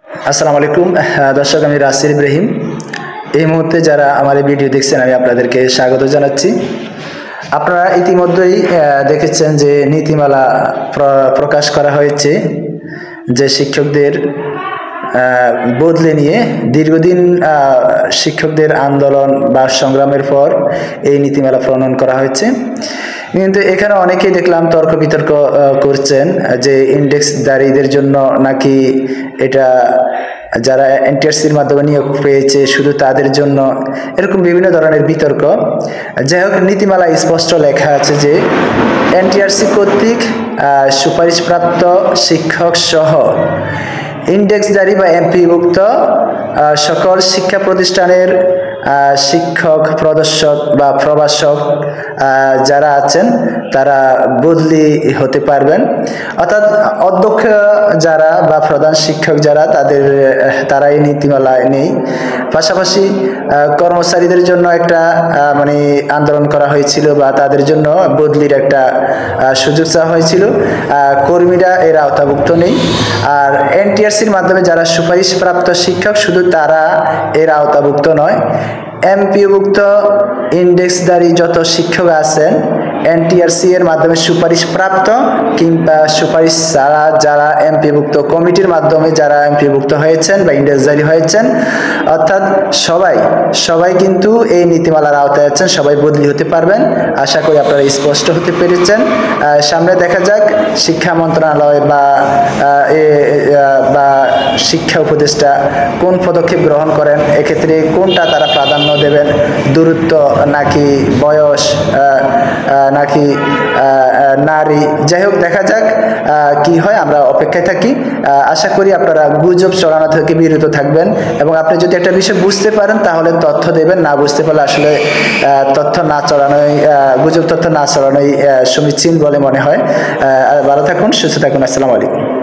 আসসালামু আলাইকুম দর্শক, আমি রাসেল ইব্রাহিম। এই মুহূর্তে যারা আমার এই ভিডিও দেখছেন আমি আপনাদেরকে স্বাগত জানাচ্ছি। আপনারা ইতিমধ্যেই দেখেছেন যে নীতিমালা প্রকাশ করা হয়েছে, যে শিক্ষকদের বদলে নিয়ে দীর্ঘদিন শিক্ষকদের আন্দোলন বা সংগ্রামের পর এই নীতিমালা প্রণয়ন করা হয়েছে। কিন্তু এখানে অনেকেই দেখলাম তর্ক বিতর্ক করছেন যে ইন্ডেক্সধারীদের জন্য নাকি এটা, যারা এনটিআরসির মাধ্যমে নিয়োগ পেয়েছে শুধু তাদের জন্য, এরকম বিভিন্ন ধরনের বিতর্ক। যাই হোক, নীতিমালায় স্পষ্ট লেখা আছে যে এনটিআরসি কর্তৃক সুপারিশপ্রাপ্ত শিক্ষক সহ ইন্ডেক্সধারী বা এমপিভুক্ত সকল শিক্ষা প্রতিষ্ঠানের শিক্ষক, প্রদর্শক বা প্রভাষক যারা আছেন তারা বদলি হতে পারবেন। অর্থাৎ অধ্যক্ষ যারা বা প্রধান শিক্ষক যারা তারা এই নীতিমালায় নেই। পাশাপাশি কর্মচারীদের জন্য একটা আন্দোলন করা হয়েছিল বা তাদের জন্য বদলির একটা সুযোগ চাওয়া হয়েছিল। কর্মীরা এর আওতাভুক্ত নেই। আর এনটিআরসির মাধ্যমে যারা সুপারিশপ্রাপ্ত শিক্ষক শুধু তারা এর আওতাভুক্ত নয়, এমপিওভুক্ত ইন্ডেক্সধারী যত শিক্ষক আছেন এনটিআরসি এর মাধ্যমে সুপারিশপ্রাপ্ত কিংবা সুপারিশ ছাড়া যারা এমপিভুক্ত কমিটির মাধ্যমে যারা এমপিভুক্ত হয়েছেন বা ইন্ডেক্সধারী হয়েছেন, অর্থাৎ সবাই কিন্তু এই নীতিমালার আওতায় আছেন, সবাই বদলি হতে পারবেন। আশা করি আপনারা স্পষ্ট হতে পেরেছেন। সামনে দেখা যাক শিক্ষা মন্ত্রণালয় বা শিক্ষা উপদেষ্টা কোন পদক্ষেপ গ্রহণ করেন, এক্ষেত্রে কোনটা তারা প্রাধান্য দেবেন, দূরত্ব নাকি বয়স নাকি নারী। যাই হোক, দেখা যাক কি হয়, আমরা অপেক্ষায় থাকি। আশা করি আপনারা গুজব ছড়ানো থেকে বিরত থাকবেন এবং আপনি যদি একটা বিষয় বুঝতে পারেন তাহলে তথ্য দেবেন, না বুঝতে পারলে আসলে গুজব তথ্য না ছড়ানোই সমীচীন বলে মনে হয়। ভালো থাকুন, সুস্থ থাকুন। আসসালামু আলাইকুম।